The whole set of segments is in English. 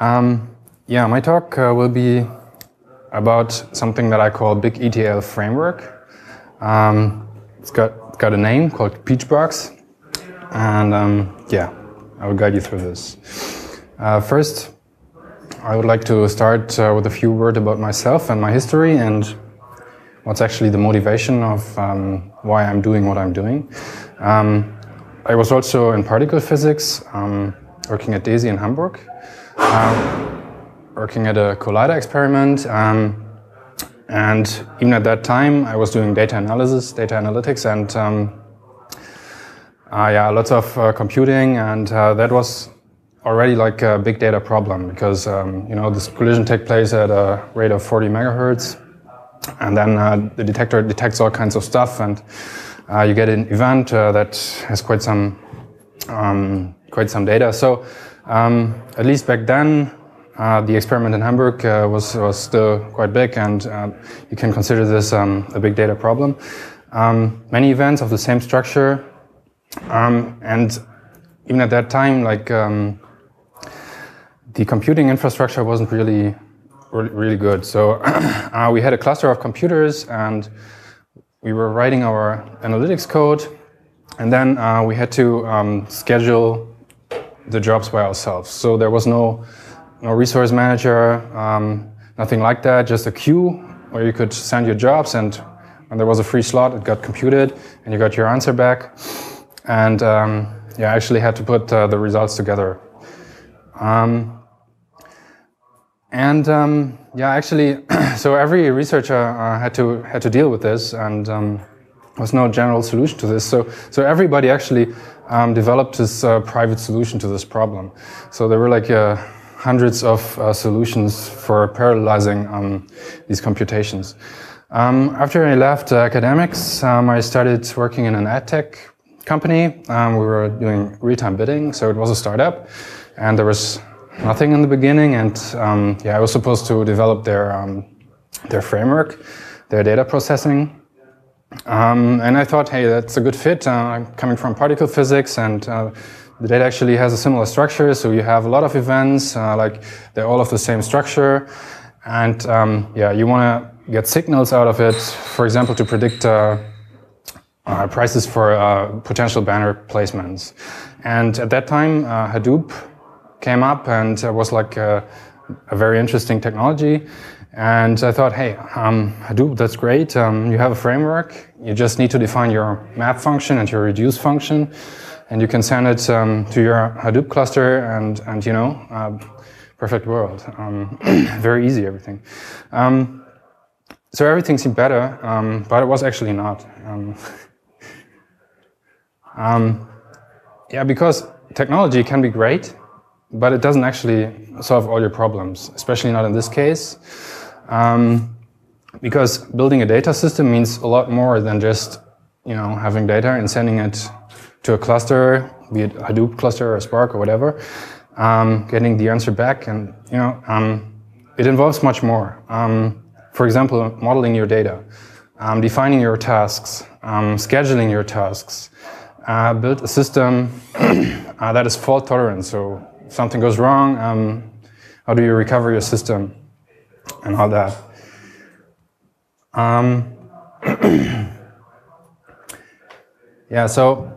Yeah, my talk will be about something that I call big ETL framework. It's got a name called Peachbox, and yeah, I will guide you through this. First, I would like to start with a few words about myself and my history and what's actually the motivation of why I'm doing what I'm doing. I was also in particle physics, working at DESY in Hamburg, working at a collider experiment, and even at that time I was doing data analysis, data analytics, and yeah, lots of computing, and that was already like a big data problem because you know, this collision takes place at a rate of 40 megahertz, and then the detector detects all kinds of stuff, and you get an event that has quite some data. So at least back then, the experiment in Hamburg was still quite big, and you can consider this a big data problem. Many events of the same structure, and even at that time, like the computing infrastructure wasn't really good. So we had a cluster of computers, and we were writing our analytics code, and then we had to schedule the jobs by ourselves. So there was no resource manager, nothing like that, just a queue where you could send your jobs, and when there was a free slot, it got computed, and you got your answer back. And yeah, I actually had to put the results together. Yeah, actually, so every researcher had to deal with this, and there was no general solution to this. So everybody actually developed this private solution to this problem. So there were like hundreds of solutions for parallelizing these computations. After I left academics, I started working in an ad tech company. We were doing real-time bidding, so it was a startup, and there was nothing in the beginning, and yeah, I was supposed to develop their framework, their data processing, and I thought, hey, that's a good fit. I'm coming from particle physics, and the data actually has a similar structure, so you have a lot of events, like they're all of the same structure, and yeah, you want to get signals out of it, for example, to predict prices for potential banner placements. And at that time, Hadoop came up, and it was like a very interesting technology. And I thought, hey, Hadoop, that's great. You have a framework. You just need to define your map function and your reduce function, and you can send it to your Hadoop cluster, and you know, perfect world. Very easy, everything. So everything seemed better, but it was actually not. Yeah, because technology can be great, but it doesn't actually solve all your problems, especially not in this case. Because building a data system means a lot more than just, you know, having data and sending it to a cluster, be it a Hadoop cluster or Spark or whatever, getting the answer back, and you know, it involves much more. For example, modeling your data, defining your tasks, scheduling your tasks, build a system that is fault tolerant. So if something goes wrong, how do you recover your system and all that? Yeah, so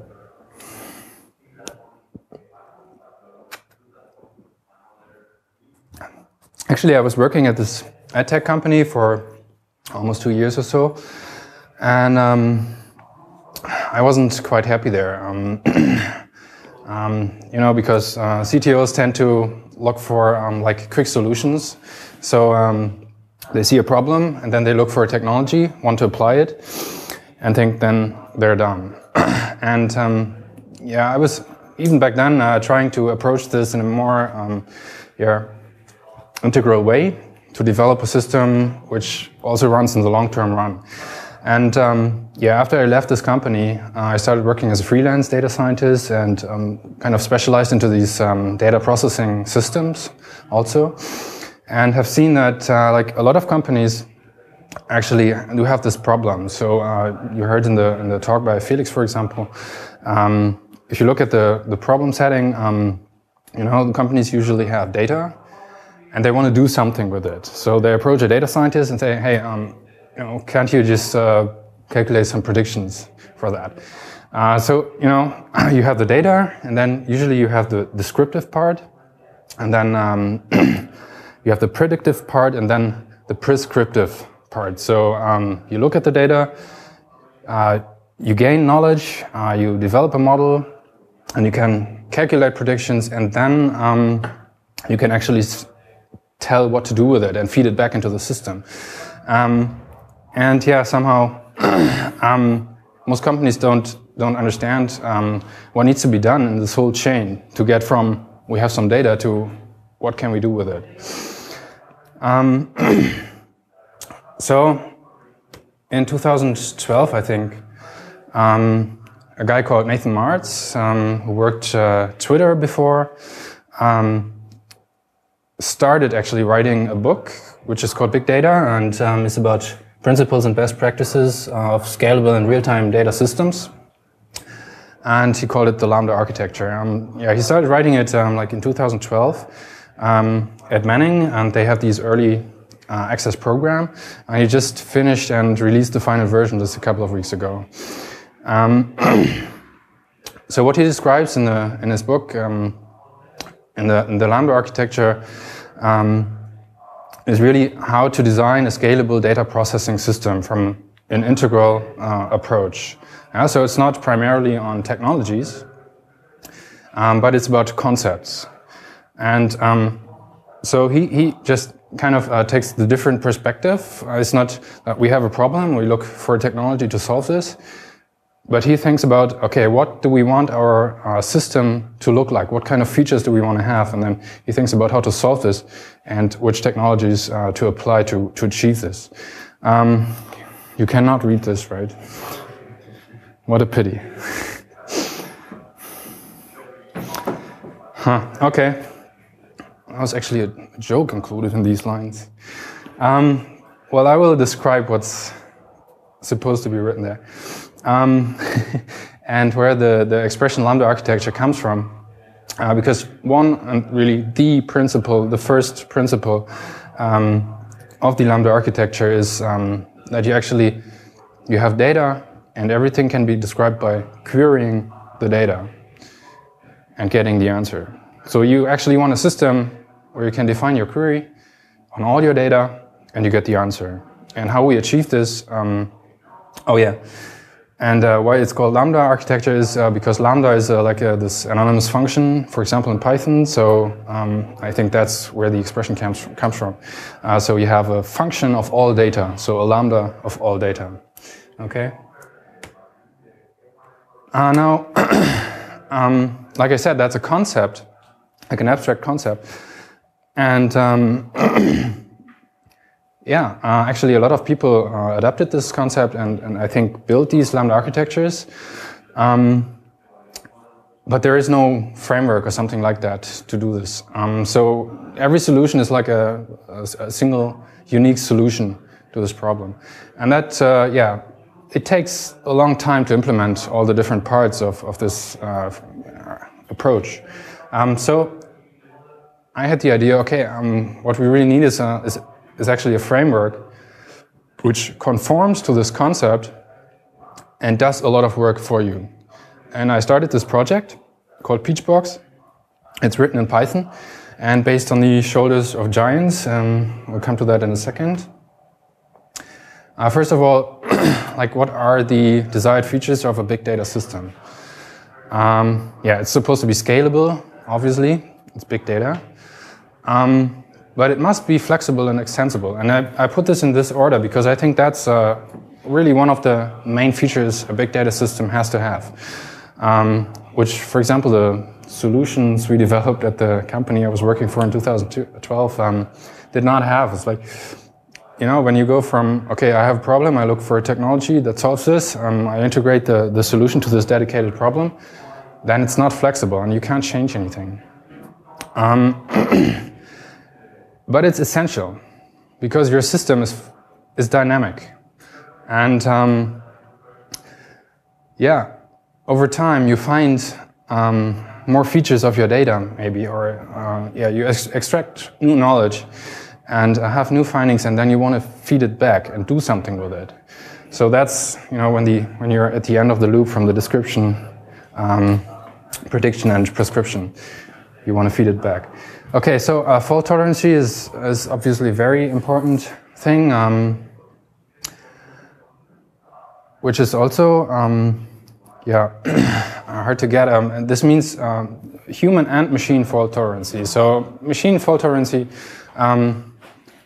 actually I was working at this ad tech company for almost 2 years or so, and I wasn't quite happy there. You know, because CTOs tend to look for like quick solutions. So they see a problem, and then they look for a technology, want to apply it, and think then they're done. And yeah, I was even back then trying to approach this in a more yeah, integral way, to develop a system which also runs in the long-term run. And yeah, after I left this company, I started working as a freelance data scientist, and kind of specialized into these data processing systems also, and have seen that like a lot of companies actually do have this problem. So you heard in the talk by Felix, for example, if you look at the problem setting, you know, the companies usually have data, and they want to do something with it. So they approach a data scientist and say, hey, you know, can't you just calculate some predictions for that? So, you know, you have the data, and then usually you have the descriptive part, and then you have the predictive part, and then the prescriptive part. So you look at the data, you gain knowledge, you develop a model, and you can calculate predictions, and then you can actually tell what to do with it and feed it back into the system. And yeah, somehow most companies don't understand what needs to be done in this whole chain to get from we have some data to what can we do with it. So in 2012, I think, a guy called Nathan Martz, who worked Twitter before, started actually writing a book which is called Big Data, and it's about principles and best practices of scalable and real-time data systems. And he called it the Lambda architecture. Yeah, he started writing it like in 2012 at Manning, and they have these early access program. And he just finished and released the final version just a couple of weeks ago. So what he describes in his book, in the Lambda architecture, is really how to design a scalable data processing system from an integral approach. So it's not primarily on technologies, but it's about concepts. And so he just kind of takes the different perspective. It's not that we have a problem, we look for technology to solve this, but he thinks about, okay, what do we want our system to look like? What kind of features do we want to have? And then he thinks about how to solve this and which technologies to apply to achieve this. You cannot read this, right? What a pity. Okay. That was actually a joke included in these lines. Well, I will describe what's supposed to be written there. And where the expression Lambda architecture comes from. Because one, and really the principle, the first principle of the Lambda architecture is that you have data, and everything can be described by querying the data and getting the answer. So you actually want a system where you can define your query on all your data and you get the answer. And how we achieve this, and why it's called Lambda architecture is because Lambda is this anonymous function, for example, in Python. So I think that's where the expression comes from. So you have a function of all data, so a Lambda of all data. Okay. Now, like I said, that's a concept, like an abstract concept. And actually a lot of people adopted this concept and I think built these Lambda architectures. But there is no framework or something like that to do this. So every solution is like a single unique solution to this problem. And that, it takes a long time to implement all the different parts of this approach. So I had the idea, okay, what we really need is actually a framework which conforms to this concept and does a lot of work for you. And I started this project called Peachbox. It's written in Python and based on the shoulders of giants. We'll come to that in a second. First of all, like what are the desired features of a big data system? It's supposed to be scalable, obviously. It's big data. But it must be flexible and extensible. And I put this in this order because I think that's really one of the main features a big data system has to have. Which, for example, the solutions we developed at the company I was working for in 2012 did not have. It's like, when you go from, okay, I have a problem, I look for a technology that solves this, I integrate the solution to this dedicated problem, then it's not flexible and you can't change anything. But it's essential because your system is dynamic. And over time you find more features of your data, maybe, or yeah, you extract new knowledge and have new findings, and then you want to feed it back and do something with it. So that's, you know, when you're at the end of the loop from the description, prediction, and prescription, you want to feed it back. Okay, so fault tolerance is obviously a very important thing, which is also yeah, hard to get. This means human and machine fault tolerance. So machine fault tolerance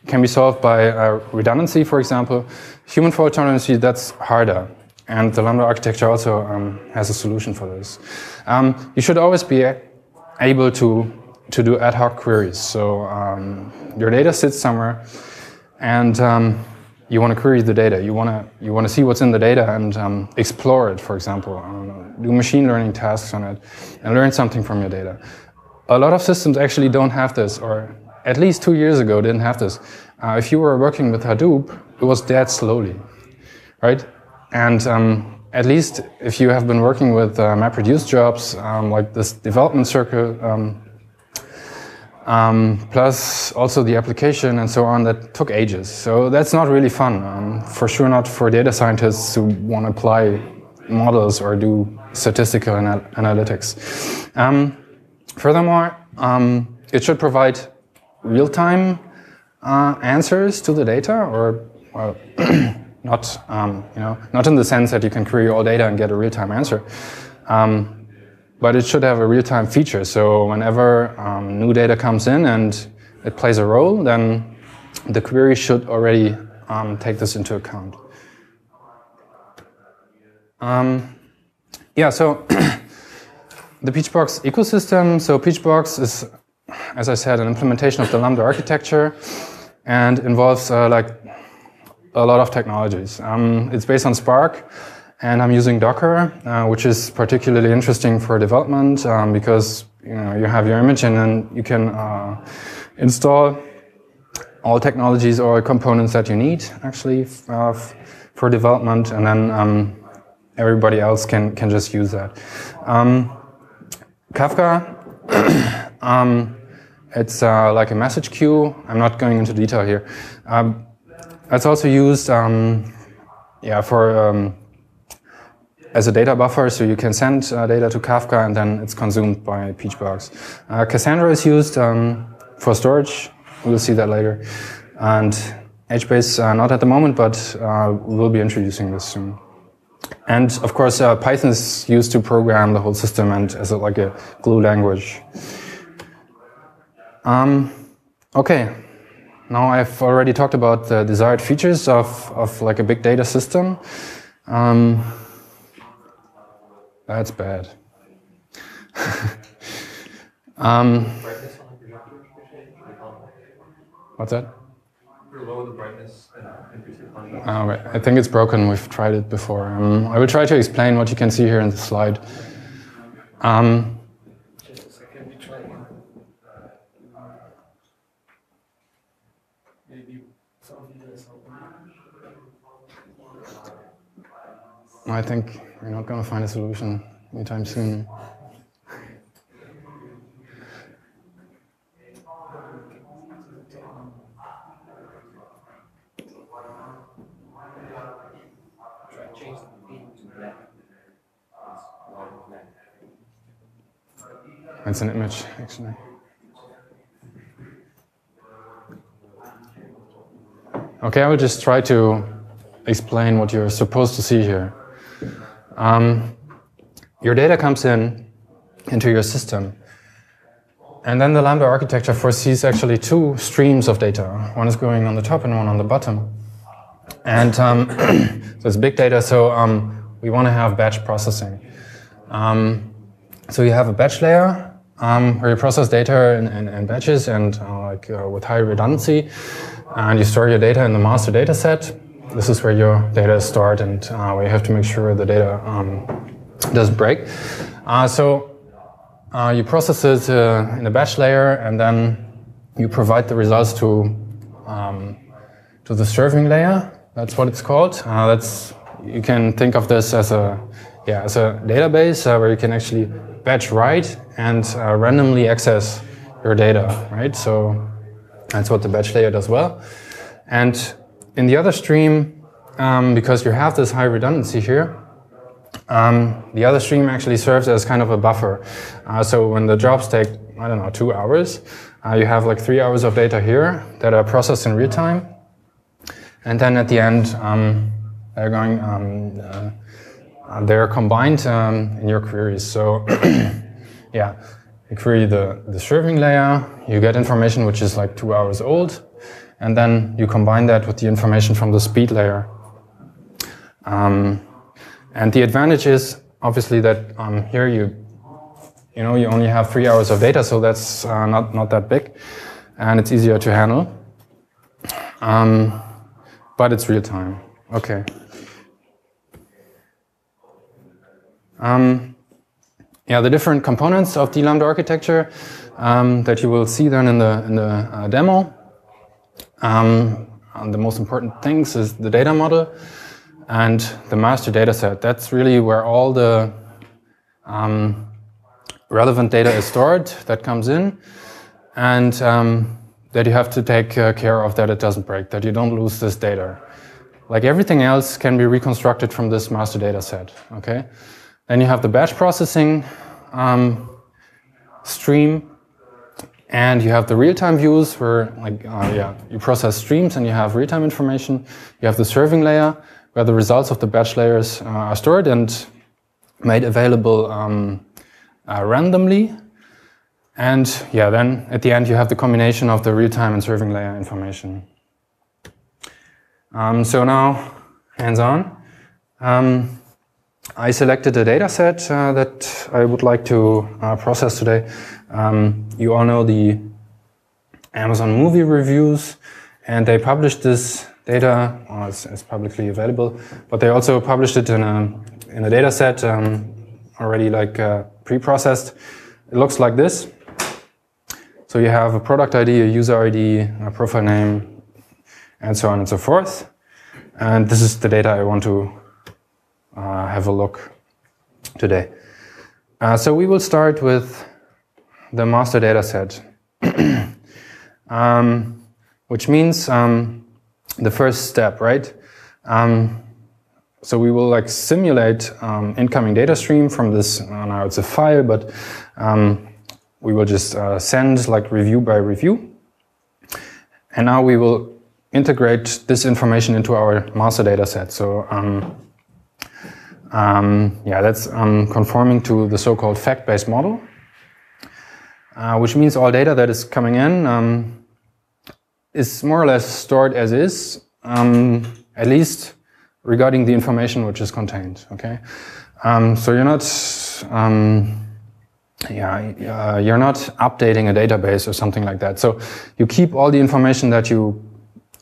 can be solved by redundancy, for example. Human fault tolerance, that's harder. And the Lambda architecture also has a solution for this. You should always be able to do ad hoc queries. So your data sits somewhere, and you want to query the data. You want to see what's in the data and explore it, for example. Do machine learning tasks on it and learn something from your data. A lot of systems actually don't have this, or at least 2 years ago didn't have this. If you were working with Hadoop, it was dead slowly, right? And at least if you have been working with MapReduce jobs, like this development circle, plus also the application and so on, that took ages. So that's not really fun. For sure not for data scientists who want to apply models or do statistical analytics. Furthermore, it should provide real-time answers to the data, or well, not you know, not in the sense that you can query all data and get a real-time answer, but it should have a real-time feature. So whenever new data comes in and it plays a role, then the query should already take this into account. Yeah, so the Peachbox ecosystem. So Peachbox is, as I said, an implementation of the Lambda architecture, and involves like a lot of technologies. It's based on Spark, and I'm using Docker, which is particularly interesting for development because you have your image, and then you can install all technologies or components that you need actually for development, and then everybody else can just use that. Kafka. It's like a message queue. I'm not going into detail here. It's also used yeah, for as a data buffer, so you can send data to Kafka and then it's consumed by Peachbox. Cassandra is used for storage. We'll see that later. And HBase not at the moment, but we'll be introducing this soon. And of course, Python is used to program the whole system and as like a glue language. Okay, now I've already talked about the desired features of like a big data system. That's bad. What's that? Lower the brightness and right. I think it's broken. We've tried it before. I will try to explain what you can see here in the slide. Just a second, we try again. Maybe some of you guys help me. I think we're not going to find a solution anytime soon. It's an image, actually. Okay, I will just try to explain what you're supposed to see here. Your data comes into your system, and then the Lambda architecture foresees actually two streams of data. One is going on the top and one on the bottom. And so it's big data, so we want to have batch processing. So you have a batch layer where you process data in batches and with high redundancy, and you store your data in the master data set. This is where your data is stored and where you have to make sure the data doesn't break. So you process it in a batch layer, and then you provide the results to the serving layer. That's what it's called. You can think of this as a database where you can actually batch write and randomly access your data, right? So that's what the batch layer does well. And in the other stream, because you have this high redundancy here, the other stream actually serves as kind of a buffer. So when the jobs take, I don't know, 2 hours, you have like 3 hours of data here that are processed in real time. And then at the end, they're combined in your queries. So yeah, you query the serving layer, you get information which is like 2 hours old, and then you combine that with the information from the speed layer. And the advantage is obviously that here you only have 3 hours of data, so that's not that big, and it's easier to handle. But it's real time. Okay. Yeah, the different components of the Lambda architecture that you will see then in the demo. The most important things is the data model and the master data set. That's really where all the relevant data is stored that comes in, and that you have to take care of that it doesn't break, that you don't lose this data. Like everything else can be reconstructed from this master data set, okay? Then you have the batch processing stream, and you have the real-time views where you process streams and you have real-time information. You have the serving layer where the results of the batch layers are stored and made available randomly. And yeah, then at the end you have the combination of the real-time and serving layer information. So now, hands-on. I selected a data set that I would like to process today. You all know the Amazon movie reviews, and they published this data, it's publicly available, but they also published it in a data set already pre-processed. It looks like this. So you have a product ID, a user ID, a profile name, and so on and so forth. And this is the data I want to have a look today. So we will start with the master data set, which means the first step, right? So we will simulate incoming data stream from this, now it's a file, but we will just send review by review. And now we will integrate this information into our master data set. So that's conforming to the so-called fact-based model, which means all data that is coming in is more or less stored as is, at least regarding the information which is contained. Okay, so you're not you're not updating a database or something like that. So you keep all the information that you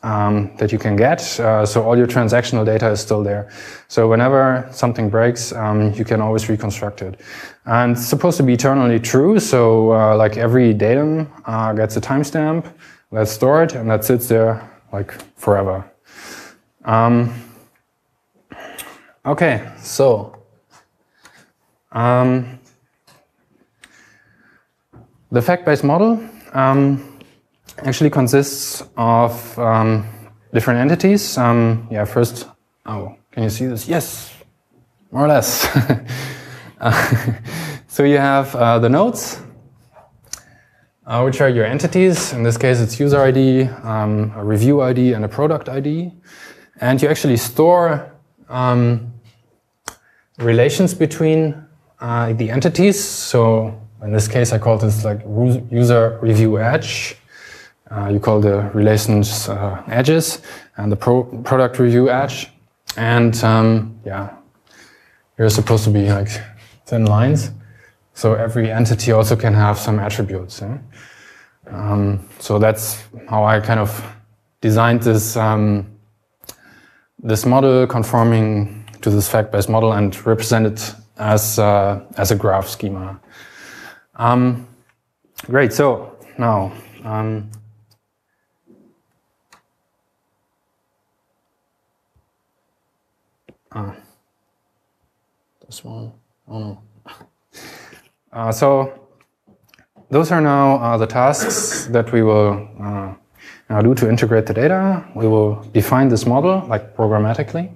can get. So all your transactional data is still there. So whenever something breaks, you can always reconstruct it. And it's supposed to be eternally true. So every datum gets a timestamp that's stored, and that sits there forever. Okay, so the fact-based model actually consists of different entities. First, can you see this? Yes, more or less. So you have the nodes, which are your entities. In this case, it's user ID, a review ID, and a product ID. And you actually store relations between the entities. So in this case, I call this user review edge. You call the relations edges, and the product review edge. And you're supposed to be thin lines. So every entity also can have some attributes. So that's how I kind of designed this this model conforming to this fact-based model and represent it as a graph schema. Great. So now. This one. Oh no. So those are now the tasks that we will now do to integrate the data. We will define this model, like programmatically.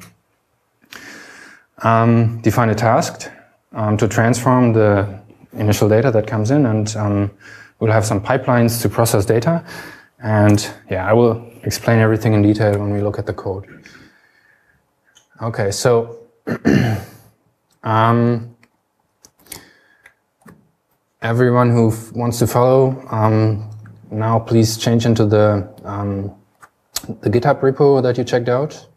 Define a task to transform the initial data that comes in, and we'll have some pipelines to process data. And yeah, I will explain everything in detail when we look at the code. Okay, so everyone who wants to follow, now please change into the GitHub repo that you checked out.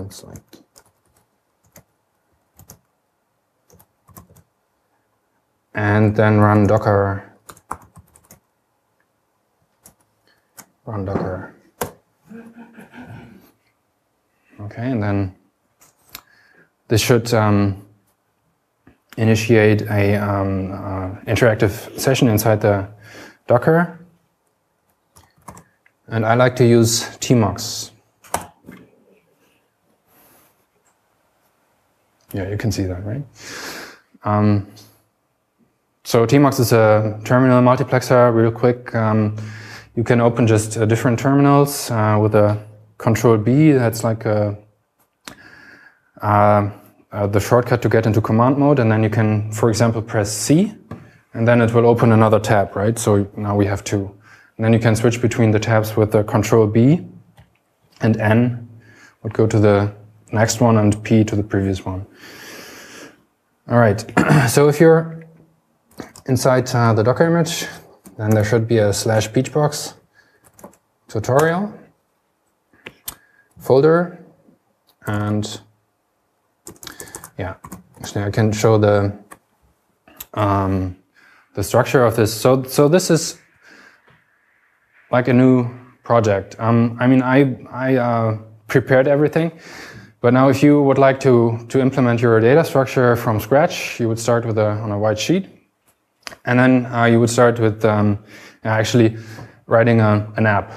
It's like and then run docker. Okay, and then this should initiate a interactive session inside the Docker. And I like to use tmux. Yeah, you can see that, right? So tmux is a terminal multiplexer. Real quick, you can open just different terminals with a Control B. That's like the shortcut to get into command mode, and then you can, for example, press C, and then it will open another tab, right? So now we have two. And then you can switch between the tabs with the Control B, and N would go to the next one, and P to the previous one. All right, so if you're inside the Docker image, then there should be a /Peachbox tutorial folder, and yeah, actually I can show the structure of this. So this is like a new project. I mean, I prepared everything, but now if you would like to implement your data structure from scratch, you would start with on a white sheet, and then you would start with actually writing an app.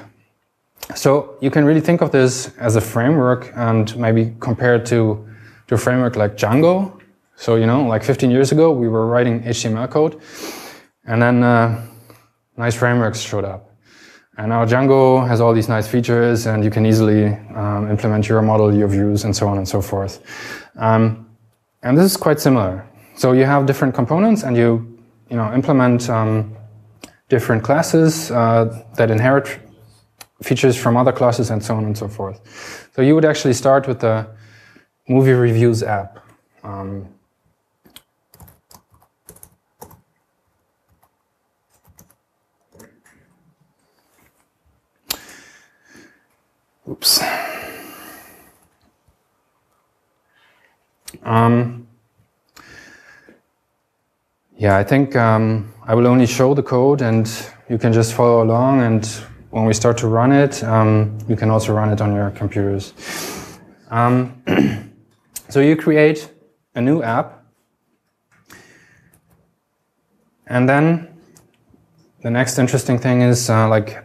So you can really think of this as a framework, and maybe compare it to a framework like Django. So, you know, like 15 years ago, we were writing HTML code, and then nice frameworks showed up. And now Django has all these nice features, and you can easily implement your model, your views, and so on and so forth. And this is quite similar. So you have different components, and you implement different classes that inherit features from other classes, and so on and so forth. So you would actually start with the movie reviews app. Oops. Yeah, I think I will only show the code, and you can just follow along, and when we start to run it, you can also run it on your computers. So you create a new app, and then the next interesting thing is like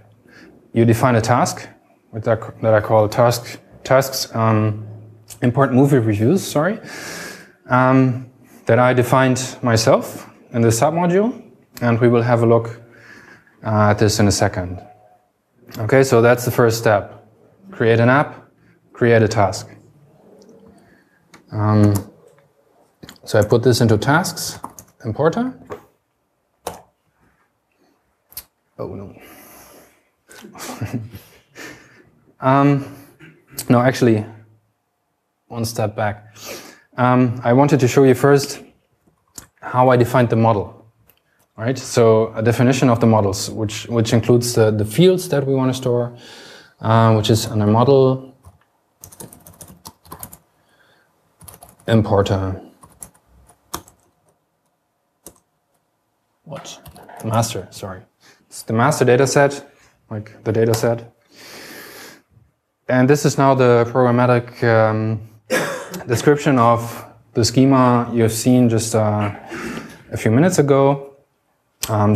you define a task that I call tasks import movie reviews, sorry, that I defined myself in the submodule, and we will have a look at this in a second. Okay, so that's the first step. Create an app, create a task. So I put this into tasks, importer. Oh no. No, actually, one step back. I wanted to show you first how I defined the model. All right, so a definition of the models, which includes the fields that we want to store, which is under model importer. What? Master, sorry. It's the master data set, like the data set. And this is now the programmatic description of the schema you've seen just a few minutes ago. By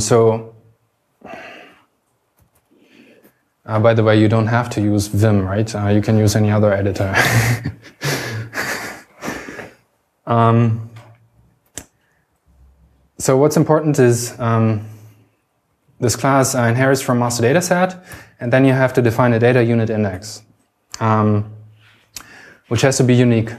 the way, you don't have to use Vim, right? You can use any other editor. So what's important is this class inherits from master data set, and then you have to define a data unit index, which has to be unique,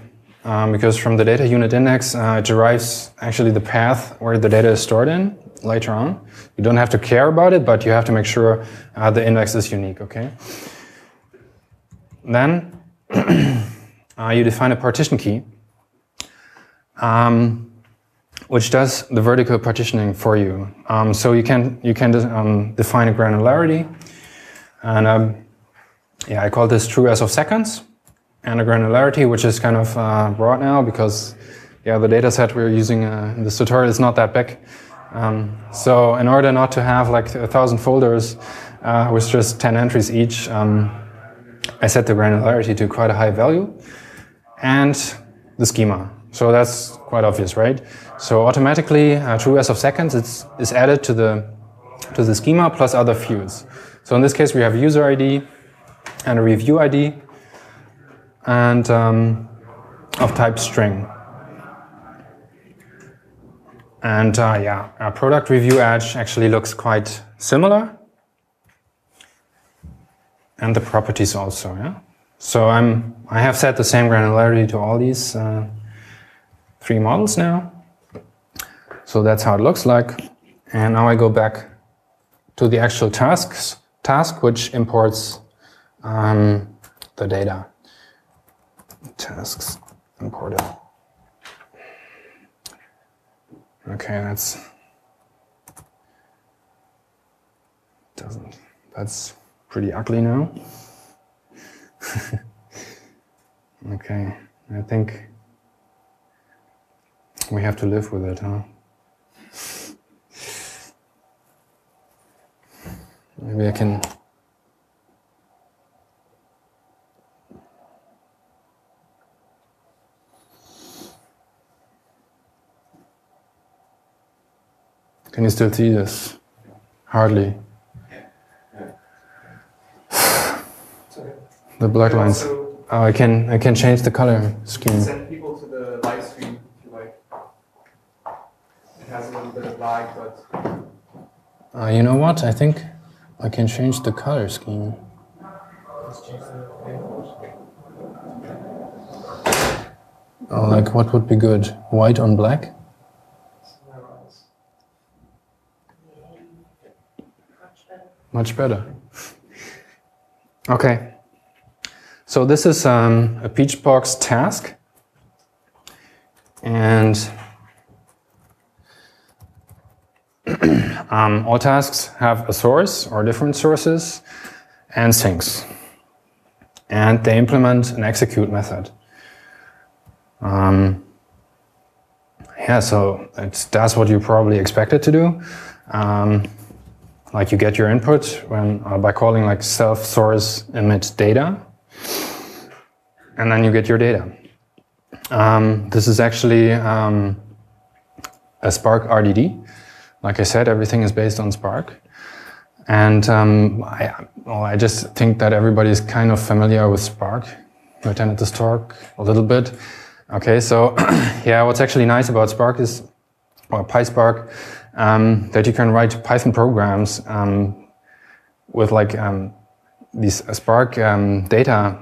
because from the data unit index, it derives actually the path where the data is stored in later on. You don't have to care about it, but you have to make sure the index is unique, okay? Then you define a partition key, which does the vertical partitioning for you. So you can define a granularity, and yeah, I call this true as of seconds, and a granularity, which is kind of broad now because yeah, the data set we're using in this tutorial is not that big. So in order not to have like 1,000 folders with just 10 entries each, I set the granularity to quite a high value, and the schema. So that's quite obvious, right? So automatically, true as of seconds is added to the schema plus other fields. So in this case, we have a user ID and a review ID, and of type string. And yeah, our product review edge actually looks quite similar, and the properties also. Yeah. So I have set the same granularity to all these 3 models now. So that's how it looks like. And now I go back to the actual task which imports the data. Tasks imported. Okay, that's pretty ugly now. Okay, I think we have to live with it, huh? Maybe I can... Can you still see this? Hardly. The black lines. Oh, I can change the color scheme. Send people to the live stream if you like. It has a little bit of lag, but... You know what? I think I can change the color scheme. Let's change the Oh, like what would be good? White on black? Much better. Okay. So this is a Peachbox task, and all tasks have a source or different sources and sinks, and they implement an execute method. Yeah, so it does what you probably expect it to do. Like you get your input when by calling like self source emit data, and then you get your data. This is actually a Spark RDD. Like I said, everything is based on Spark, and I just think that everybody is kind of familiar with Spark. We attended this talk a little bit. Okay, so yeah, what's actually nice about Spark is, or PySpark, that you can write Python programs with like these Spark data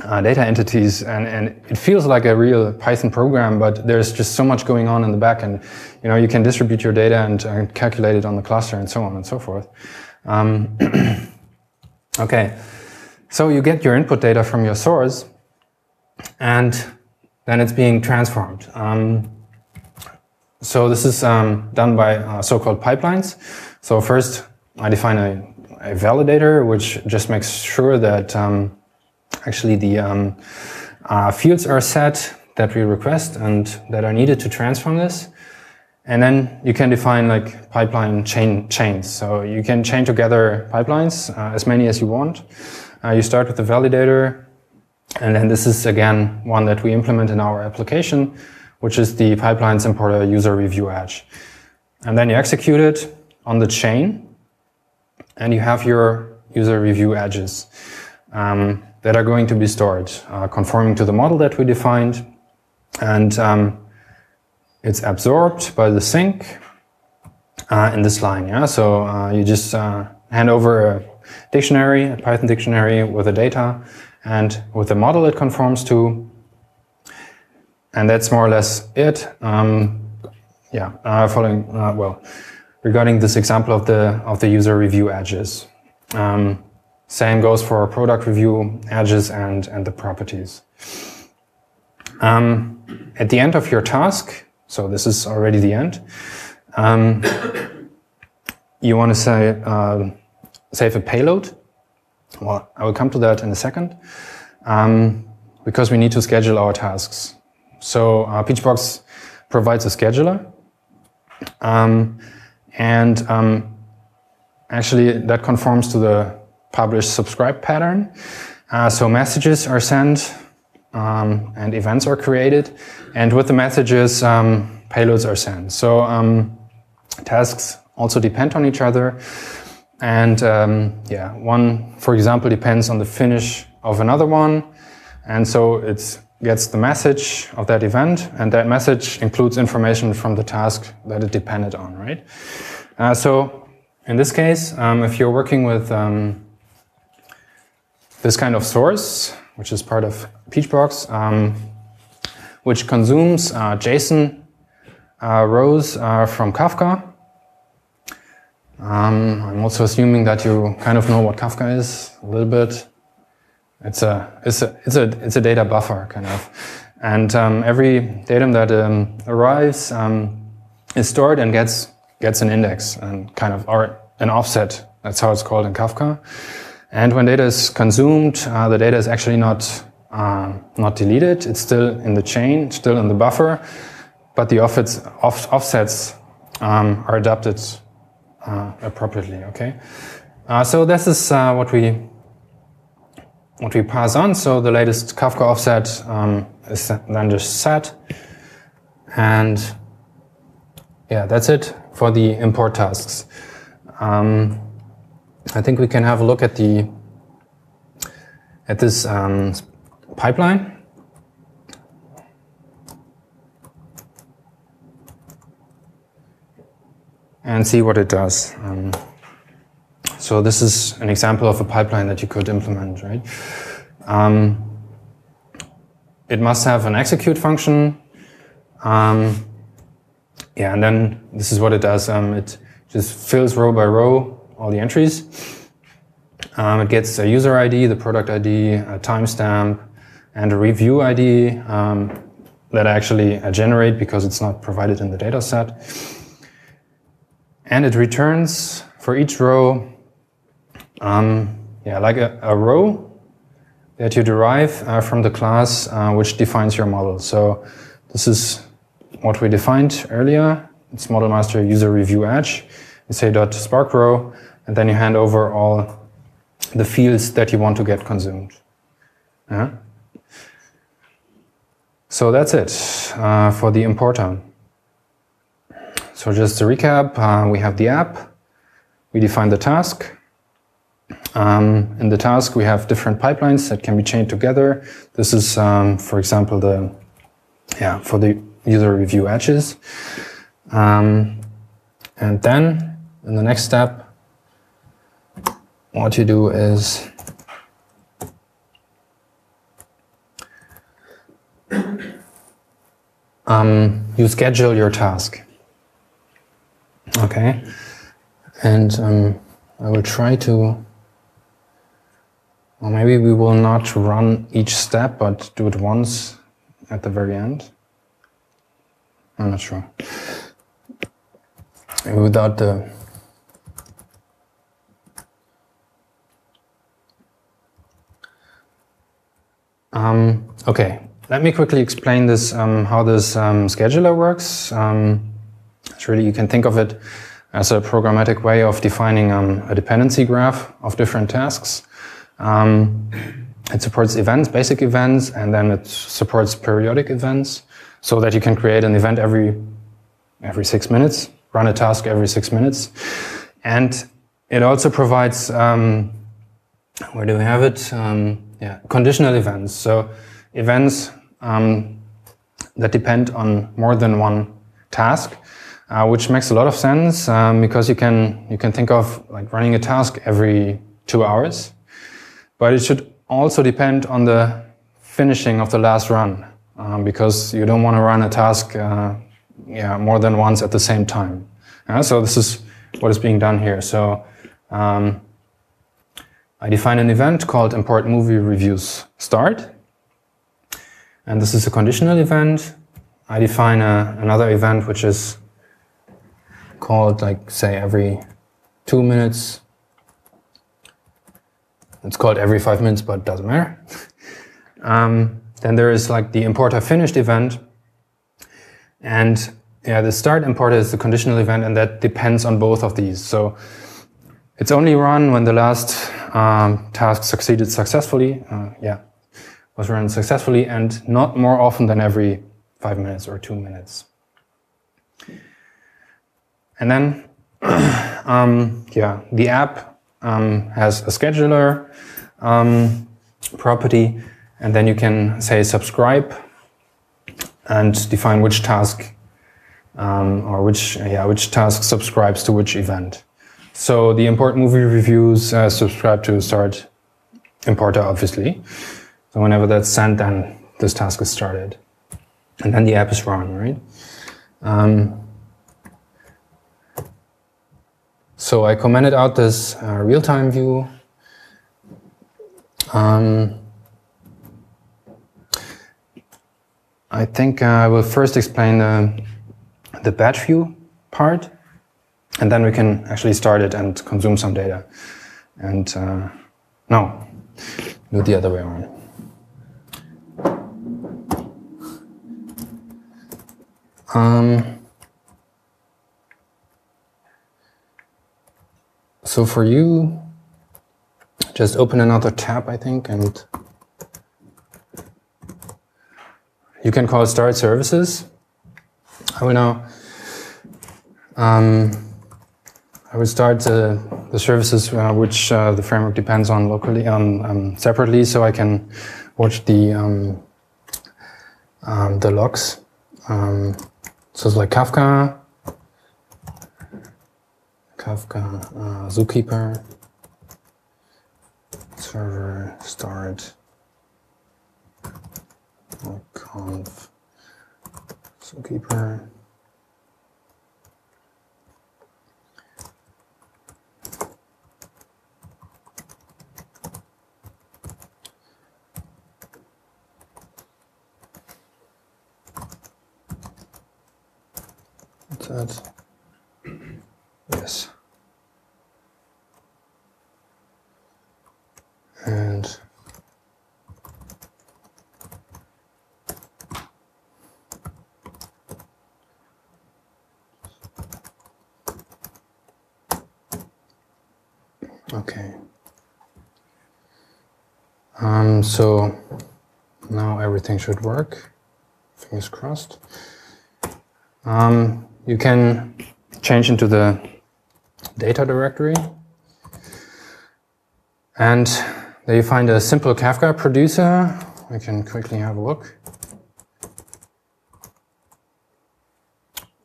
entities, and it feels like a real Python program, but there's just so much going on in the back, and you know, you can distribute your data and calculate it on the cluster and so on and so forth. Okay, so you get your input data from your source, and then it's being transformed. So this is done by so-called pipelines. So first I define a validator, which just makes sure that actually the fields are set that we request and that are needed to transform this. And then you can define like pipeline chains. So you can chain together pipelines, as many as you want. You start with the validator, and then this is again one that we implement in our application, which is the pipelines importer user review edge. And then you execute it on the chain, and you have your user review edges that are going to be stored, conforming to the model that we defined. And it's absorbed by the sink in this line. Yeah, so you just hand over a dictionary, a Python dictionary with the data and with the model it conforms to, and that's more or less it. Following regarding this example of the user review edges. Same goes for product review edges and the properties. At the end of your task, so this is already the end, you want to say save a payload. Well, I will come to that in a second, because we need to schedule our tasks. So Peachbox provides a scheduler, actually that conforms to the publish-subscribe pattern. So messages are sent and events are created, and with the messages, payloads are sent. So tasks also depend on each other, and one, for example, depends on the finish of another one, and so it gets the message of that event, and that message includes information from the task that it depended on, right? So in this case, if you're working with this kind of source, which is part of Peachbox, which consumes JSON rows from Kafka. I'm also assuming that you kind of know what Kafka is a little bit. It's a data buffer kind of, and every datum that arrives is stored and gets an index and kind of or an offset. That's how it's called in Kafka. And when data is consumed, the data is actually not deleted. It's still in the chain, still in the buffer, but the offsets are adapted appropriately. Okay, so this is what we pass on. So the latest Kafka offset is then just set, and yeah, that's it for the import tasks. I think we can have a look at this pipeline. And see what it does. So this is an example of a pipeline that you could implement, right? It must have an execute function. And then this is what it does. It just fills row by row all the entries. It gets a user ID, the product ID, a timestamp, and a review ID that I actually generate because it's not provided in the data set. And it returns for each row, like a row that you derive from the class which defines your model. So this is what we defined earlier. It's model master user review edge. You say .spark row, and then you hand over all the fields that you want to get consumed. So that's it for the importer. So just to recap, we have the app, we define the task. In the task we have different pipelines that can be chained together. This is, for example, for the user review edges. And then in the next step, what you do is you schedule your task. Okay, and I will try to, or maybe we will not run each step, but do it once at the very end. I'm not sure. Maybe without the okay, let me quickly explain this, how this scheduler works. It's really, you can think of it as a programmatic way of defining a dependency graph of different tasks. It supports events, basic events, and then it supports periodic events, so that you can create an event every 6 minutes, run a task every 6 minutes. And it also provides, where do we have it? Conditional events. So events that depend on more than one task, which makes a lot of sense because you can think of like running a task every 2 hours, but it should also depend on the finishing of the last run because you don't want to run a task more than once at the same time. So this is what is being done here. So I define an event called import movie reviews start, and this is a conditional event. I define another event which is called, like, say, every 2 minutes. It's called every 5 minutes, but it doesn't matter. Then there is like the importer finished event, and the start importer is the conditional event, and that depends on both of these. So it's only run when the last task succeeded successfully. Was run successfully, and not more often than every 5 minutes or 2 minutes. And then, the app has a scheduler property, and then you can say subscribe and define which task or which task subscribes to which event. So the import movie reviews subscribe to start importer, obviously. So whenever that's sent, then this task is started, and then the app is run, right? So I commented out this real-time view. I think I will first explain the batch view part, and then we can actually start it and consume some data. And no, do it the other way around. So for you, just open another tab, I think, and you can call start services. I will now I will start the services which the framework depends on locally separately, so I can watch the logs. So it's like Kafka, Zookeeper, server, start, conf, Zookeeper. What's that? Yes. And okay. So now everything should work. Fingers crossed. You can change into the data directory, and there you find a simple Kafka producer. We can quickly have a look.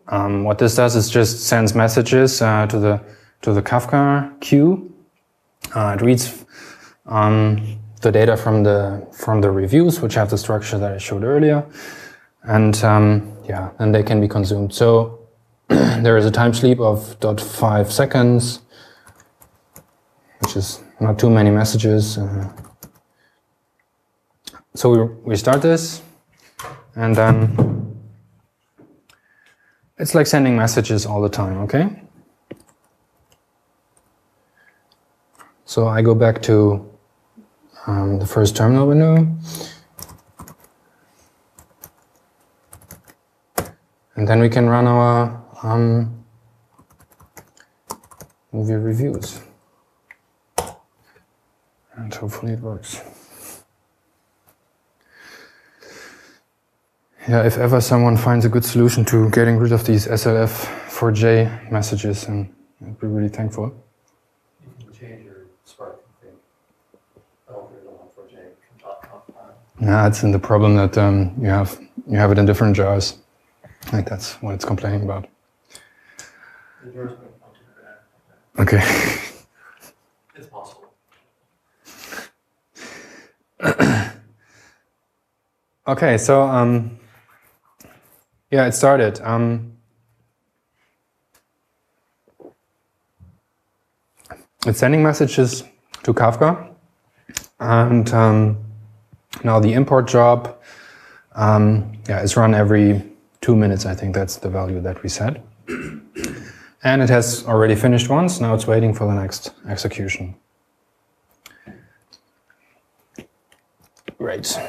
What this does is just sends messages to the Kafka queue. It reads the data from the reviews, which have the structure that I showed earlier, and then they can be consumed. So there is a time sleep of 0.5 seconds, which is not too many messages. So we start this, and then it's like sending messages all the time, okay? So I go back to the first terminal window, and then we can run our movie reviews, and hopefully it works. Yeah, if ever someone finds a good solution to getting rid of these SLF4J messages, and I'd be really thankful. You can change your Spark config. Oh, there's a 4J Yeah, it's in the problem that you have it in different jars. Like that's what it's complaining about. Yours might not be bad. Okay. It's possible. Okay, so yeah, it started. It's sending messages to Kafka, and now the import job is run every 2 minutes. I think that's the value that we set. And it has already finished once. Now it's waiting for the next execution. Great.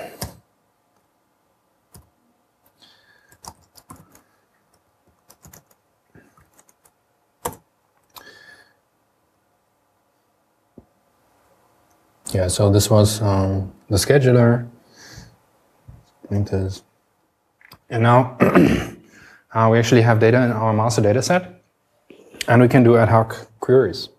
Yeah, so this was the scheduler. Link this. And now we actually have data in our master data set, and we can do ad hoc queries.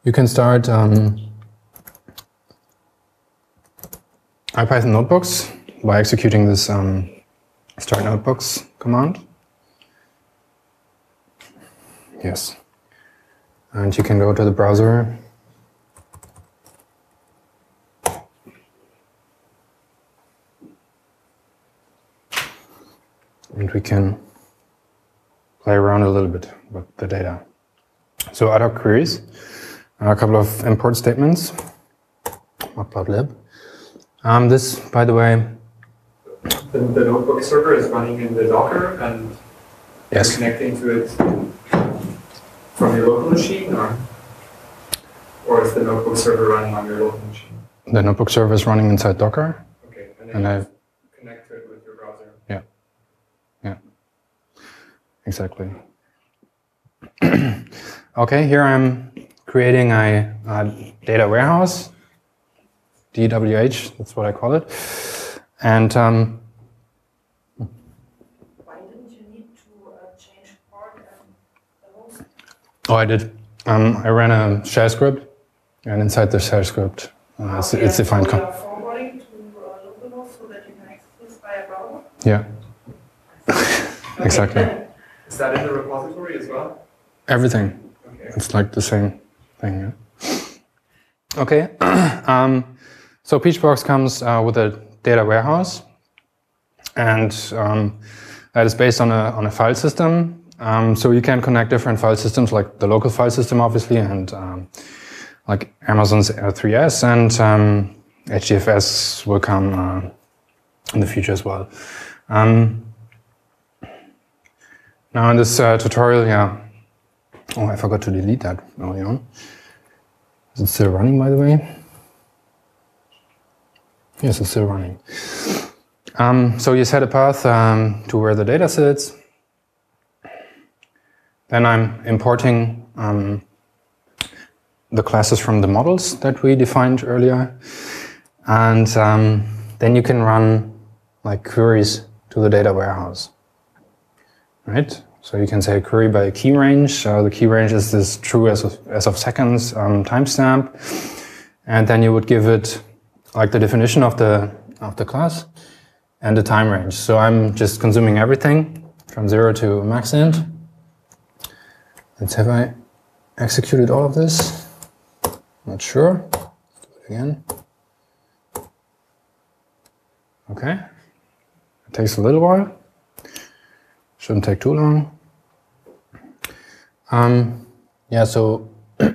You can start IPython notebooks by executing this start notebooks command. Yes. And you can go to the browser. And we can play around a little bit with the data. So ad hoc queries, a couple of import statements. Matplotlib. This, by the way, The notebook server is running in the Docker and yes, you're connecting to it from your local machine, or is the notebook server running on your local machine? the notebook server is running inside Docker. Okay, and And then I, you connect to it with your browser. yeah, exactly. Okay, here I'm creating a data warehouse, DWH, that's what I call it. And Why didn't you need to change port and the host? oh, I did. I ran a shell script, and inside the shell script, it's defined. So you are forwarding to localhost so that you can access this via browser? Yeah, exactly. Is that in the repository as well? Everything. Okay. It's like the same thing. Yeah. Okay. So Peachbox comes with a data warehouse, and that is based on a file system. So you can connect different file systems, like the local file system, obviously, and like Amazon's R3S, and HDFS will come in the future as well. Now in this tutorial, yeah. Oh, I forgot to delete that early on. Is it still running, by the way? Yes, it's still running. So you set a path to where the data sits. Then I'm importing the classes from the models that we defined earlier. And then you can run like queries to the data warehouse. Right? So you can say query by key range. The key range is this true as of seconds timestamp. And then you would give it like the definition of the class and the time range. So I'm just consuming everything from 0 to max int. Let's have I executed all of this? Not sure. Let's do it again. Okay. It takes a little while. Shouldn't take too long. Yeah, so so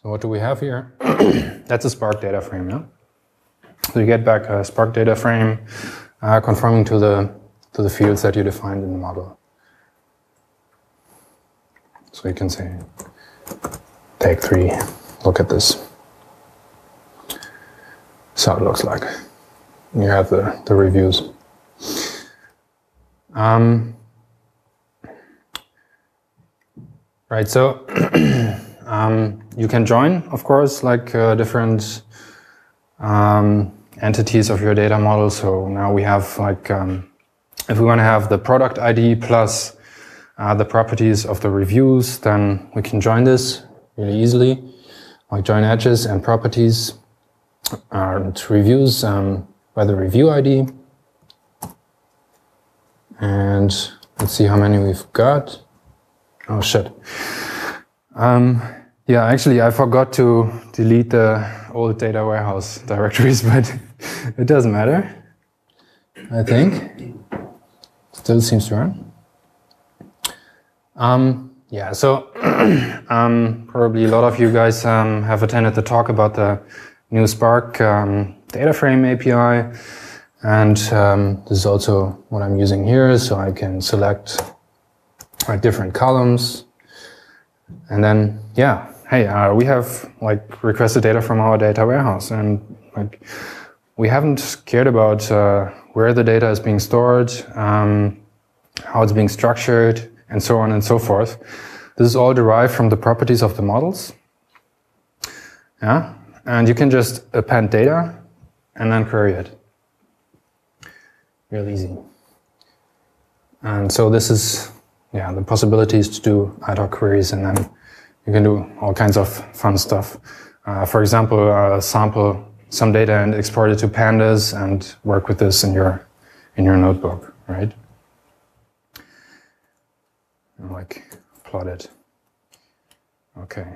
what do we have here? That's a Spark data frame, yeah? So you get back a Spark data frame conforming to the fields that you defined in the model. So you can say, take 3, look at this. That's how it looks like. You have the reviews. Right, so you can join, of course, like different entities of your data model. So now we have like if we want to have the product ID plus the properties of the reviews, then we can join this really easily. Like join edges and properties and reviews by the review ID. And let's see how many we've got. Oh shit. Yeah, actually I forgot to delete the old data warehouse directories, but it doesn't matter, I think. Still seems to run. Yeah, so probably a lot of you guys have attended the talk about the new Spark data frame API. And this is also what I'm using here, so I can select different columns. And then, yeah, hey, we have like requested data from our data warehouse, and like we haven't cared about where the data is being stored, how it's being structured, and so on and so forth. This is all derived from the properties of the models. Yeah, and you can just append data and then query it. Real easy. And so this is, yeah, the possibilities to do ad hoc queries, and then you can do all kinds of fun stuff. For example, sample some data and export it to pandas and work with this in your notebook, right? And like plot it. Okay.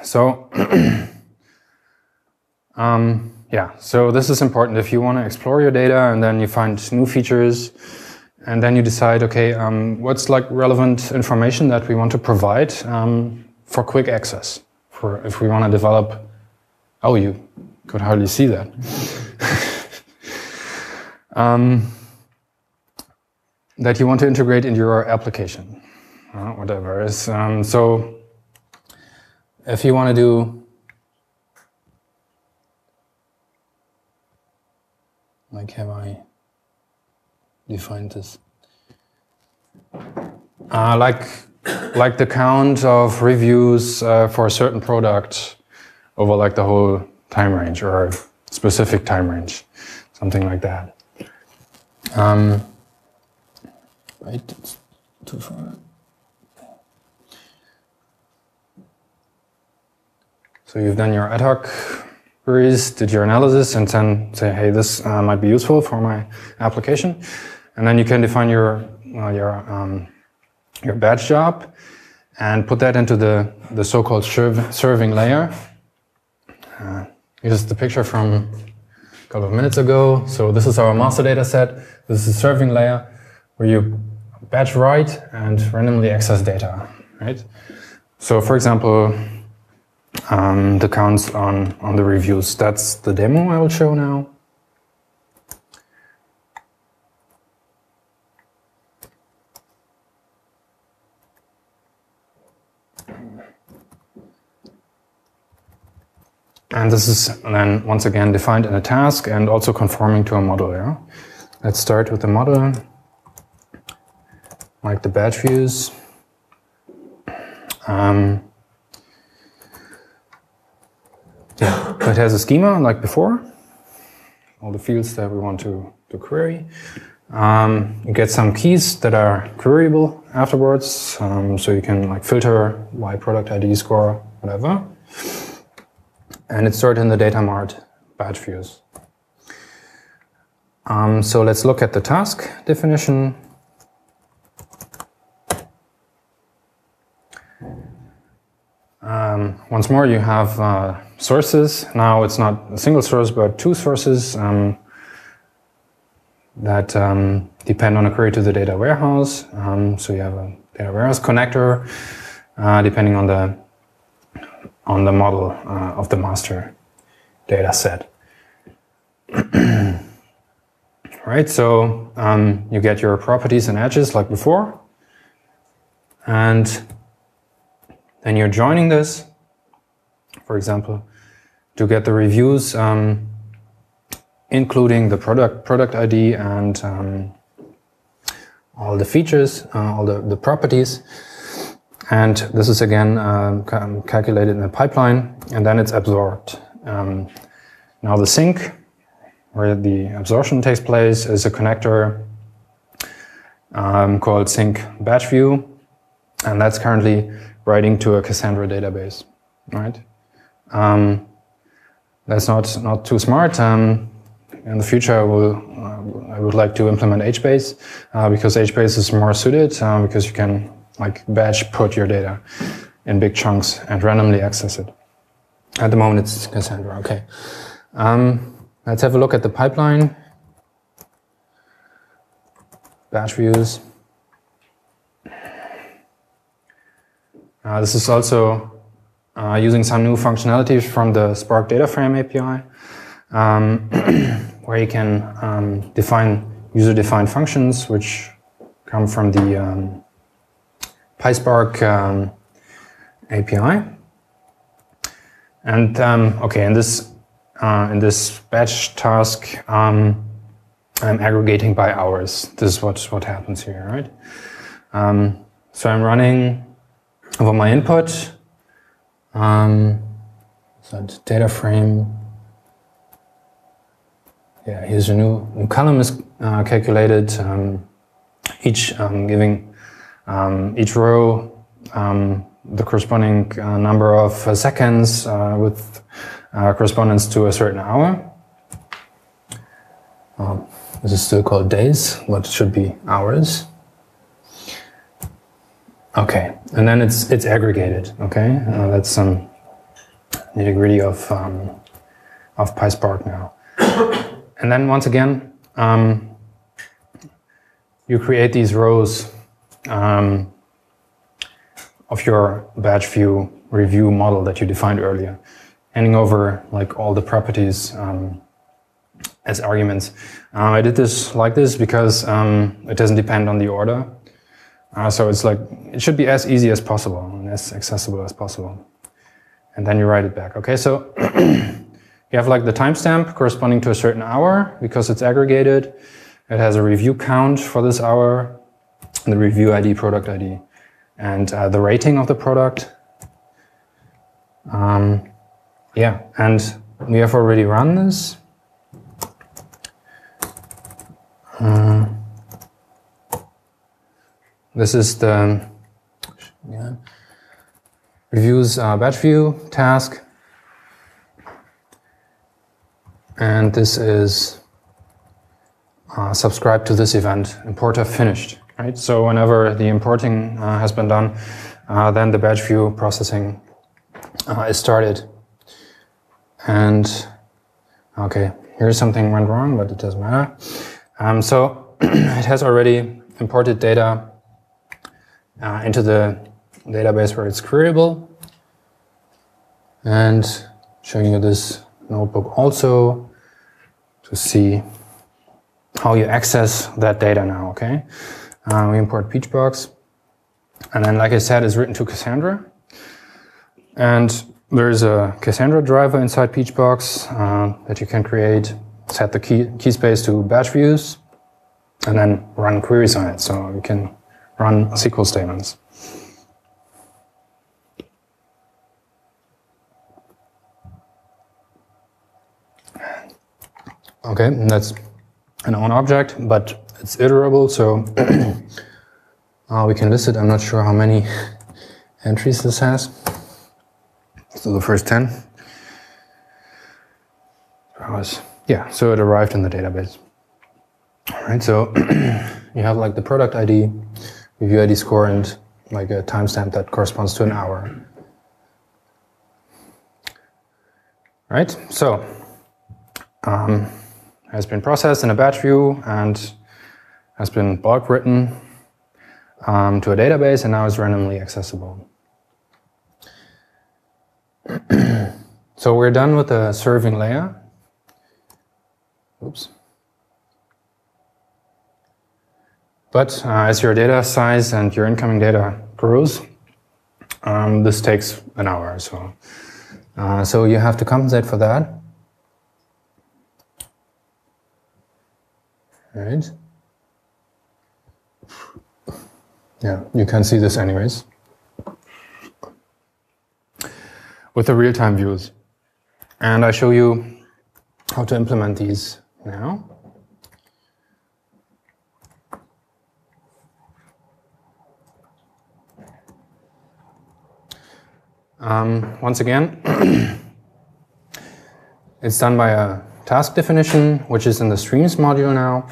So yeah, so this is important if you want to explore your data and then you find new features and then you decide, okay, what's like relevant information that we want to provide for quick access, for if we want to develop. Oh, you could hardly see that. That you want to integrate into your application, whatever. So if you want to do, like, have I defined this? Like the count of reviews for a certain product over like the whole time range or a specific time range, something like that. Right, it's too far. So you've done your ad hoc queries, did your analysis, and then say, hey, this might be useful for my application. And then you can define your batch job and put that into the so-called serving layer. Here's the picture from a couple of minutes ago. So this is our master data set. This is the serving layer where you batch write and randomly access data, right? So for example, the counts on the reviews. That's the demo I will show now. And this is then once again defined in a task and also conforming to a model. Yeah? Let's start with the model, like the batch views. Yeah, it has a schema like before, all the fields that we want to query. You get some keys that are queryable afterwards, so you can like filter by product ID, score, whatever. And it's stored in the data mart batch views. So let's look at the task definition. Once more, you have sources. Now it's not a single source, but two sources that depend on a query to the data warehouse. So you have a data warehouse connector, depending on the model of the master data set. Right, so you get your properties and edges like before, and then you're joining this, for example, to get the reviews, including the product ID and all the features, all the properties. And this is again calculated in a pipeline, and then it's absorbed. Now the sink where the absorption takes place, is a connector called sync batch view, and that's currently writing to a Cassandra database, right? That's not too smart. In the future, I would like to implement HBase because HBase is more suited because you can like batch put your data in big chunks and randomly access it. At the moment, it's Cassandra. Okay. Let's have a look at the pipeline. Batch views. This is also using some new functionalities from the Spark Data Frame API, where you can define user-defined functions, which come from the PySpark API. And okay, in this batch task, I'm aggregating by hours. This is what happens here, right? So I'm running over my input. So data frame. Yeah, here's a new column is calculated. Each giving each row the corresponding number of seconds with correspondence to a certain hour. This is still called days, but it should be hours. Okay, and then it's aggregated. Okay, that's some nitty-gritty of PySpark now. And then once again, you create these rows of your batch view review model that you defined earlier, handing over like all the properties as arguments. I did this like this because it doesn't depend on the order. So it's like, it should be as easy as possible and as accessible as possible. And then you write it back. Okay, so you have like the timestamp corresponding to a certain hour because it's aggregated. It has a review count for this hour, the review ID, product ID, and the rating of the product. Yeah, and we have already run this. This is the reviews batch view task. And this is subscribe to this event, importer finished, right? So whenever the importing has been done, then the batch view processing is started. And okay, here's something went wrong, but it doesn't matter. So it has already imported data into the database where it's queryable. And showing you this notebook also to see how you access that data now, okay? We import Peachbox. And then, like I said, it's written to Cassandra. And there's a Cassandra driver inside Peachbox that you can create, set the key space to batch views, and then run queries on it. So you can run SQL statements. Okay, and that's an own object, but it's iterable, so we can list it. I'm not sure how many entries this has. So the first 10. Yeah, so it arrived in the database. All right, so you have like the product ID, review ID score, and like a timestamp that corresponds to an hour. Right, so has been processed in a batch view and has been bulk written to a database, and now is randomly accessible. So we're done with the serving layer. Oops. But as your data size and your incoming data grows, this takes an hour or so. So you have to compensate for that. Right. Yeah, you can see this anyways. With the real-time views. And I show you how to implement these now. Once again, it's done by a task definition, which is in the streams module now.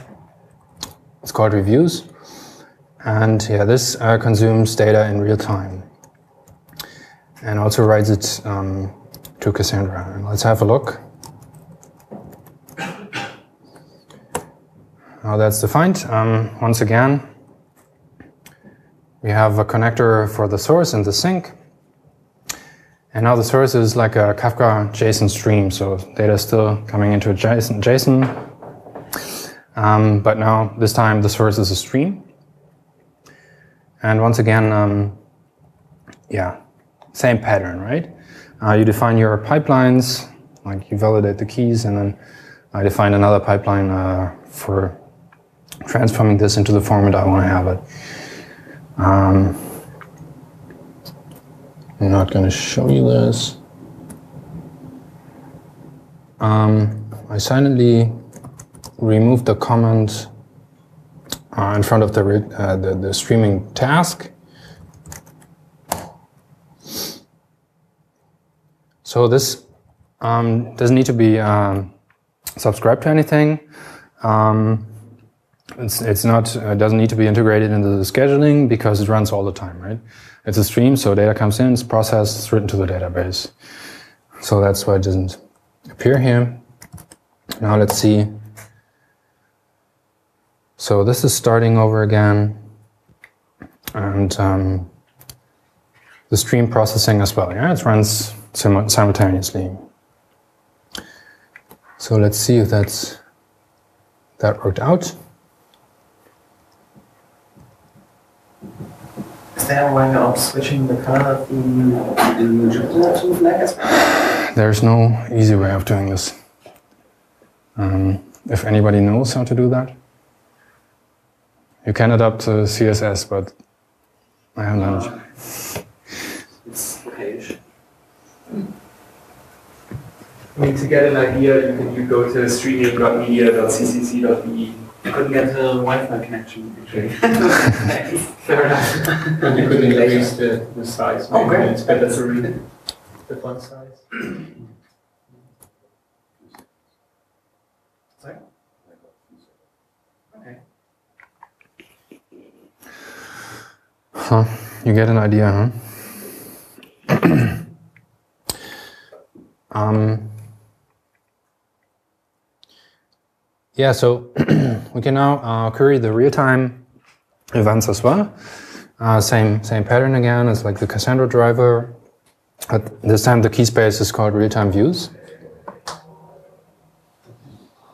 It's called reviews. And yeah, this consumes data in real time and also writes it to Cassandra. And let's have a look. How that's defined. Once again, we have a connector for the source and the sink. And now the source is like a Kafka JSON stream, so data is still coming into a JSON. But now, this time, the source is a stream. And once again, yeah, same pattern, right? You define your pipelines, like you validate the keys, and then I define another pipeline for transforming this into the format I want to have it. I'm not going to show you this. I silently removed the comment in front of the streaming task. So this doesn't need to be subscribed to anything. It's not doesn't need to be integrated into the scheduling because it runs all the time, right? It's a stream, so data comes in, it's processed, it's written to the database. So that's why it doesn't appear here. Now let's see. So this is starting over again, and the stream processing as well. Yeah, it runs simultaneously. So let's see if that worked out. Is there a way of switching the color in Jupyter to black as well? There's no easy way of doing this. If anybody knows how to do that, you can adapt to CSS, but I haven't done it. It's okay-ish. I mean, to get an idea, you go to streaming.media.ccc.de. I couldn't get a Wi-Fi connection, actually. Fair enough. And you could increase the size. Oh, great. It's better to read the font size. Sorry? Okay. Huh. You get an idea, huh? Yeah, so we can now query the real-time events as well. Same pattern again. It's like the Cassandra driver. But this time the key space is called real-time views.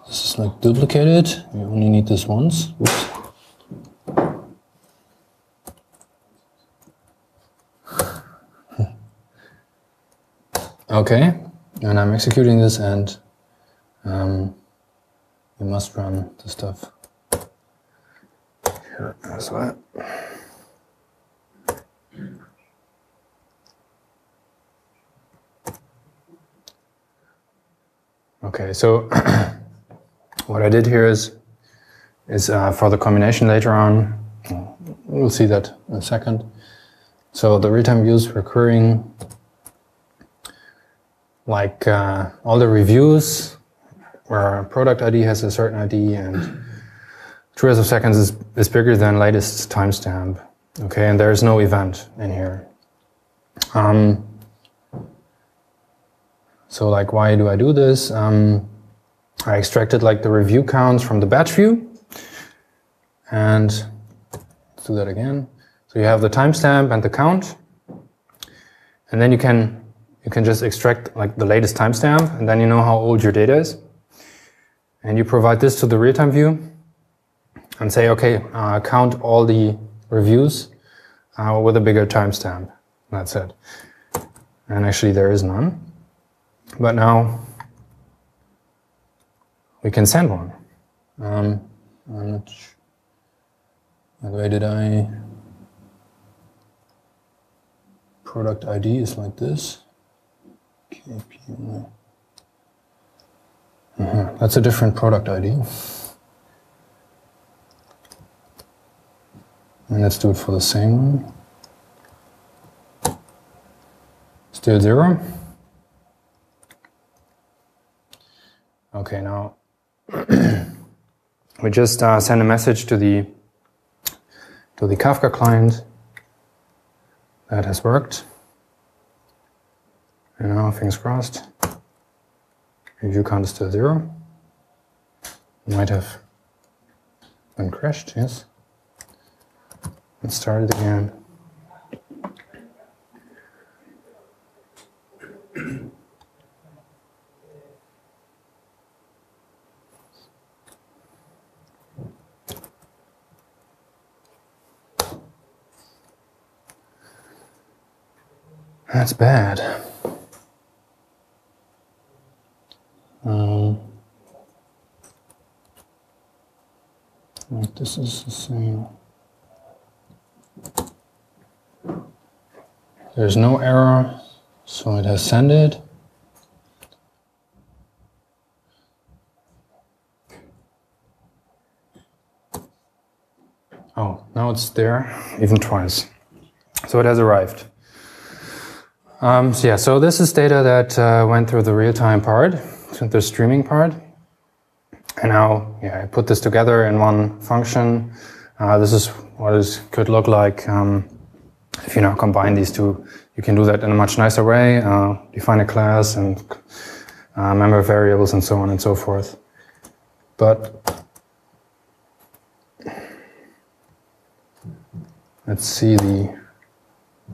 This is like duplicated. We only need this once. Oops. Okay, and I'm executing this, and you must run the stuff here as well. Okay, so what I did here is for the combination later on, we'll see that in a second. So the real-time views recurring, like all the reviews where a product ID has a certain ID and trace of seconds is bigger than latest timestamp. Okay, and there is no event in here. So like, why do I do this? I extracted like the review counts from the batch view, and let's do that again. So you have the timestamp and the count, and then you can just extract like the latest timestamp, and then you know how old your data is. And you provide this to the real-time view and say, okay, count all the reviews with a bigger timestamp. That's it. And actually there is none. But now we can send one. I'm not sure. Where did I? Product ID is like this. KPI. That's a different product ID. And let's do it for the same one. Still 0. Okay, now we just send a message to the Kafka client. That has worked. And now, fingers crossed. Review count is still 0. Might have been crashed, yes. Let's start it again. That's bad. Like this is the same. There's no error, so it has sent it. Oh, now it's there, even twice. So it has arrived. So this is data that went through the real-time part, the streaming part. And now, I put this together in one function. This is what it could look like if you now combine these two. You can do that in a much nicer way, define a class and member variables and so on and so forth. But let's see, it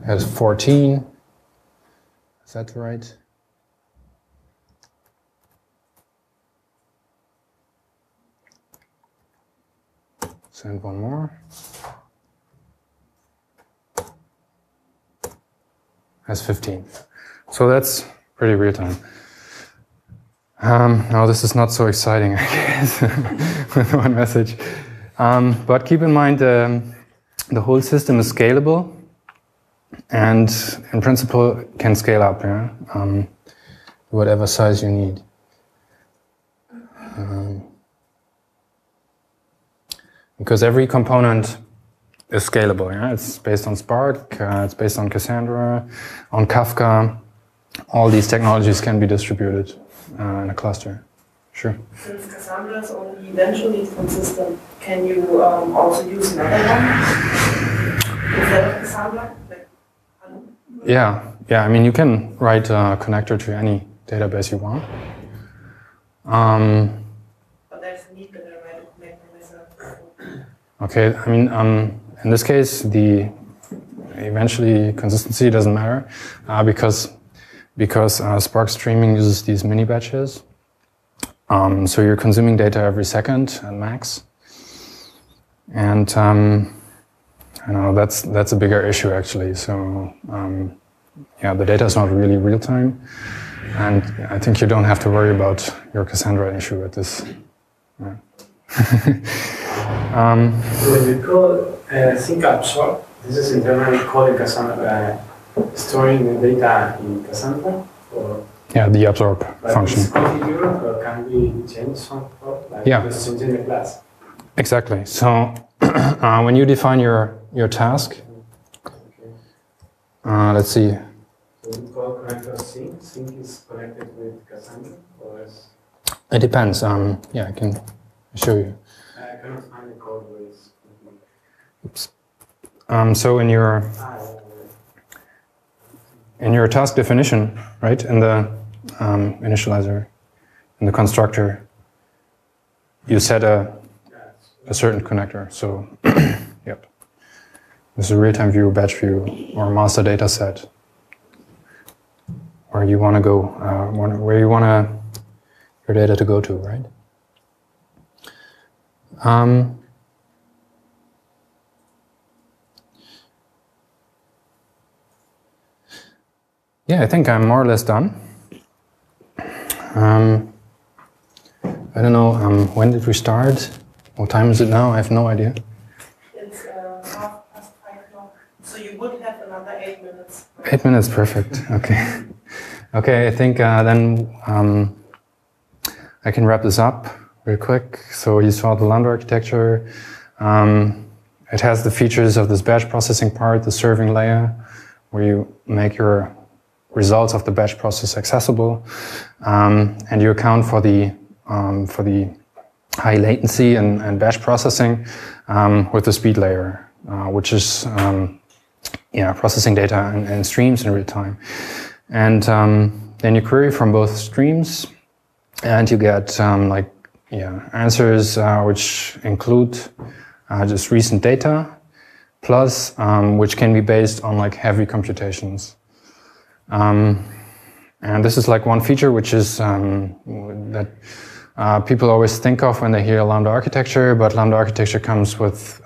has 14. Is that right? Send one more. Has 15. So that's pretty real time. Now this is not so exciting, I guess, with one message. But keep in mind the whole system is scalable and in principle can scale up, whatever size you need. Because every component is scalable. It's based on Spark, it's based on Cassandra, on Kafka. All these technologies can be distributed in a cluster. Sure. Since Cassandra is only eventually consistent, can you also use another one instead of Cassandra? Yeah. I mean, you can write a connector to any database you want. But there's a need that I write a connector myself. Okay, I mean, in this case, the eventually consistency doesn't matter because Spark streaming uses these mini batches. So you're consuming data every second at max, and I know that's a bigger issue actually. So the data is not really real time, and I think you don't have to worry about your Cassandra issue at this. Yeah. When you call sync absorb, this is internally calling Cassandra, storing the data in Cassandra, or the absorb function. Is it configured, or can we change some code? Just changing the class. Exactly. So when you define your task, let's see. So we call connector sync. Sync is connected with Cassandra, or is? It depends. I can show you. I cannot find the code where it's. Oops. So in your task definition, right, in the initializer, in the constructor, you set a certain connector. So, yep. This is a real-time view, batch view, or master data set, where you want to go, where you want your data to go to, right? I think I'm more or less done. I don't know, when did we start? What time is it now? I have no idea. It's 5:30. So you would have another 8 minutes. 8 minutes, perfect. Okay. Okay, I think then I can wrap this up real quick. So you saw the Lambda architecture. It has the features of this batch processing part, the serving layer, where you make your results of the batch process accessible, and you account for the high latency and batch processing with the speed layer, which is processing data in streams in real time. And then you query from both streams, and you get answers which include just recent data, plus which can be based on like heavy computations. And this is like one feature which is that people always think of when they hear Lambda architecture, but Lambda architecture comes with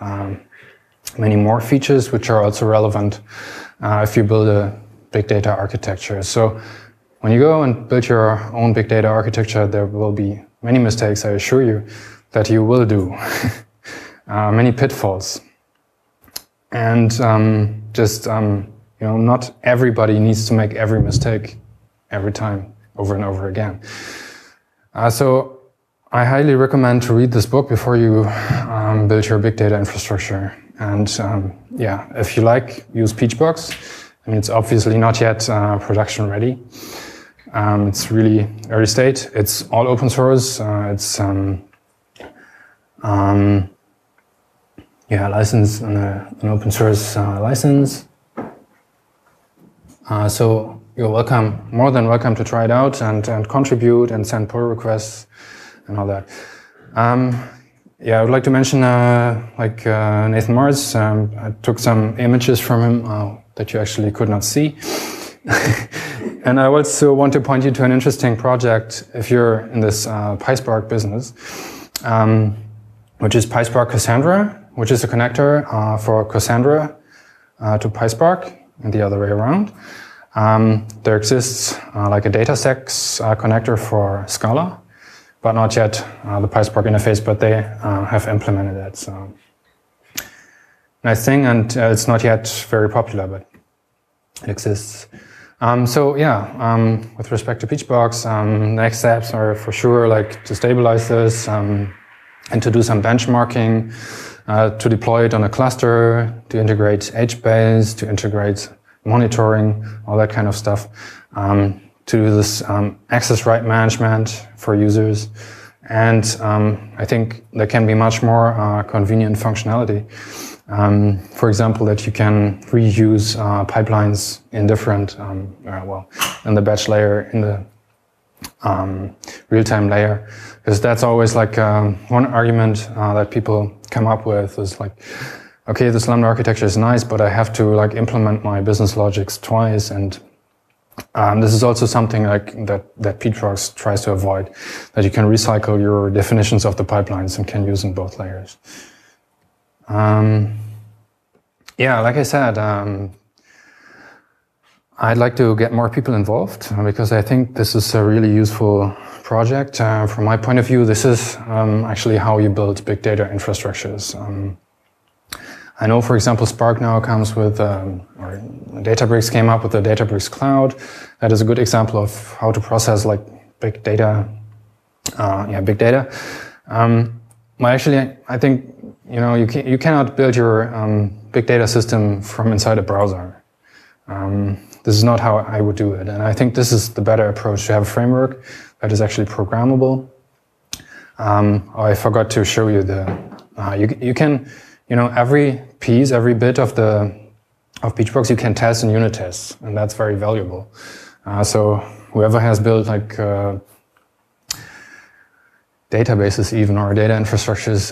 many more features which are also relevant if you build a big data architecture. So when you go and build your own big data architecture, there will be many mistakes, I assure you, that you will do. Many pitfalls. And not everybody needs to make every mistake every time, over and over again. So I highly recommend to read this book before you build your big data infrastructure. And if you like, use Peachbox. I mean, it's obviously not yet production ready. It's really early state. It's all open source. It's licensed on an open source license. So you're welcome, more than welcome to try it out and contribute and send pull requests and all that. I would like to mention Nathan Mars. I took some images from him that you actually could not see. And I also want to point you to an interesting project if you're in this PySpark business, which is PySpark Cassandra, which is a connector for Cassandra to PySpark and the other way around. There exists like a DataSex connector for Scala, but not yet the PySpark interface, but they have implemented it. So nice thing, and it's not yet very popular, but it exists. With respect to Peachbox, next steps are for sure like to stabilize this and to do some benchmarking, to deploy it on a cluster, to integrate HBase, to integrate monitoring, all that kind of stuff, to do this access right management for users. And I think there can be much more convenient functionality. For example, that you can reuse pipelines in different, in the batch layer, in the real-time layer, because that's always like one argument that people come up with is like, okay, this Lambda architecture is nice, but I have to like implement my business logics twice, and this is also something like that Peachbox tries to avoid, that you can recycle your definitions of the pipelines and can use in both layers. Like I said, I'd like to get more people involved because I think this is a really useful project. From my point of view, this is actually how you build big data infrastructures. I know, for example, Spark now comes with, or Databricks came up with the Databricks Cloud. That is a good example of how to process like big data. Big data. Actually, I think you cannot build your big data system from inside a browser. This is not how I would do it, and I think this is the better approach, to have a framework that is actually programmable. I forgot to show you you can, every piece, every bit of Peachbox you can test in unit tests, and that's very valuable. So whoever has built like databases even, or data infrastructures,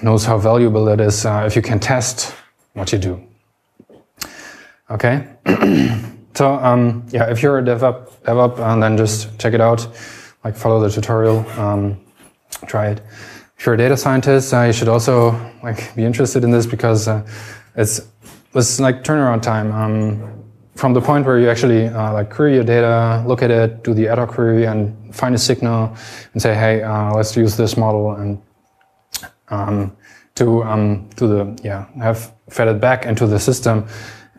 knows how valuable that is if you can test what you do. Okay, so if you're a DevOps, then just check it out, like follow the tutorial, try it. If you're a data scientist, you should also like be interested in this, because it's like turnaround time from the point where you actually like query your data, look at it, do the ad hoc query, and find a signal, and say, hey, let's use this model, and have fed it back into the system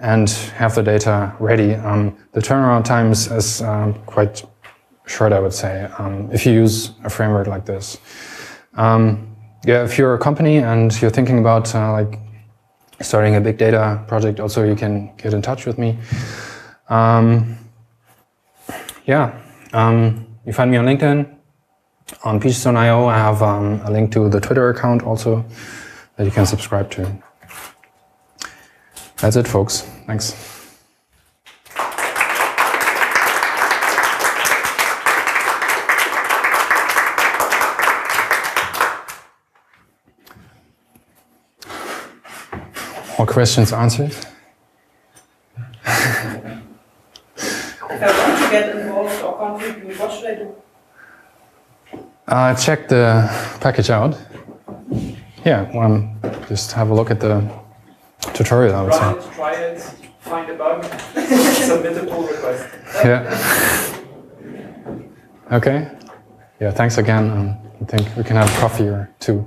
and have the data ready. The turnaround time is quite short, I would say, if you use a framework like this. Yeah, if you're a company and you're thinking about like starting a big data project, also you can get in touch with me. Yeah, you find me on LinkedIn, on Peachstone.io. I have a link to the Twitter account also that you can subscribe to. That's it, folks. Thanks. All questions answered? If I want to get involved or contribute, what should I do? Check the package out. Yeah, just have a look at the tutorial, I would say. Run it, try it, find a bug, submit a pull request. Yeah. Okay. Yeah, thanks again. I think we can have coffee or two.